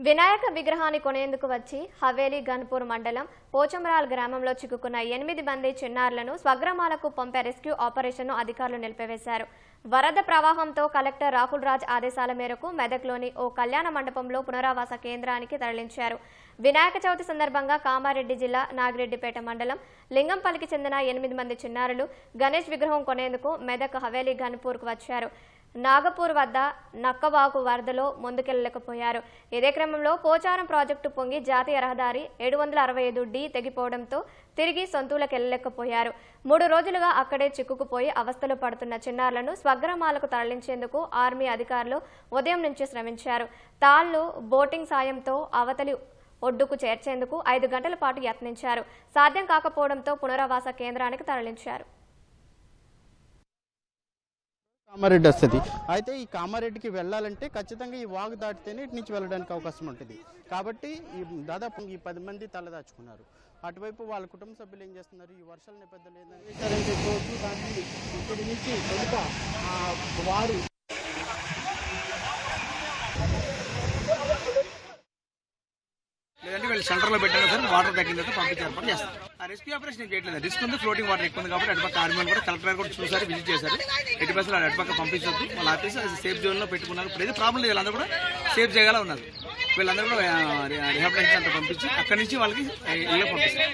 వినాయక విగ్రహాన్ని కొనేందుకు వచ్చి హవేలీ గన్పూర్ మండలం పోచమరాల్ గ్రామంలో చిక్కుకున్న 8 మంది చిన్నారులను స్వగ్రామాలకు పంపే రెస్క్యూ ఆపరేషన్ను అధికారులు నిలిపివేశారు. వరద ప్రవాహంతో కలెక్టర్ రాహుల్ రాజ్ ఆదేశాల మేరకు మెదక్లోని ఓ కళ్యాణ మండపంలో పునరావాస కేంద్రానికి తరలించారు. వినాయక చవితి సందర్భంగా కామారెడ్డి జిల్లా నాగిరెడ్డిపేట మండలం లింగంపల్లికి చెందిన 8 మంది చిన్నారులు గణేష్ విగ్రహం కొనేందుకు మెదక్ హవేలీ గన్పూర్కు వచ్చారు. నాగపూర్ వద్ద నక్కవాగు వరదలో ముందుకెళ్లలేకపోయారు. ఇదే క్రమంలో పోచారం ప్రాజెక్టు పొంగి జాతీయ రహదారి 765D తెగిపోవడంతో తిరిగి సొంతూలకు వెళ్లలేకపోయారు. 3 రోజులుగా అక్కడే చిక్కుకుపోయి అవస్థలు పడుతున్న చిన్నారులను స్వగ్రామాలకు తరలించేందుకు ఆర్మీ అధికారులు ఉదయం నుంచి శ్రమించారు. తాళ్లు, బోటింగ్ సాయంతో అవతలి ఒడ్డుకు చేర్చేందుకు 5 గంటల పాటు యత్నించారు. సాధ్యం కాకపోవడంతో పునరావాస కేంద్రానికి తరలించారు. కామారెడ్డి వస్తుంది. అయితే ఈ కామారెడ్డికి వెళ్ళాలంటే ఖచ్చితంగా ఈ వాగు దాటితేనే ఇటు నుంచి వెళ్ళడానికి అవకాశం ఉంటుంది. కాబట్టి దాదాపు ఈ 10 మంది తలదాచుకున్నారు. అటువైపు వాళ్ళ కుటుంబ సభ్యులు ఏం చేస్తున్నారు, ఈ వర్షాల నేపథ్యంలో ఏంటంటే ఇక్కడి నుంచి వారు లేదంటే వీళ్ళు సెంటర్లో పెట్టారు సార్, వాటర్ తగ్గిన తర్వాత పంపించే ఏర్పాటు చేస్తారు. ఆ రెస్క్యూ ఆపరేషన్ చేయట్లేదు, రిస్క్ ఉంది, ఫ్లోటింగ్ వాటర్ ఎక్కువ ఉంది కాబట్టి అటుపక్క ఆర్మీ కూడా కలెక్టర్ కూడా చూసారు, విజిట్ చేశారు. 80% అటుపక్క పంపించొద్దు, వాళ్ళు ఆపేసి సేఫ్ జోన్లో పెట్టుకున్నారు. ఇప్పుడు ఏది ప్రాబ్లం లేదు, వీళ్ళందరూ కూడా సేఫ్ చేయగల ఉన్నారు. వీళ్ళందరూ కూడా రిహాబిలిటేషన్ అంతా పంపించి అక్కడి నుంచి వాళ్ళకి ఇళ్ళకి పంపిస్తారు.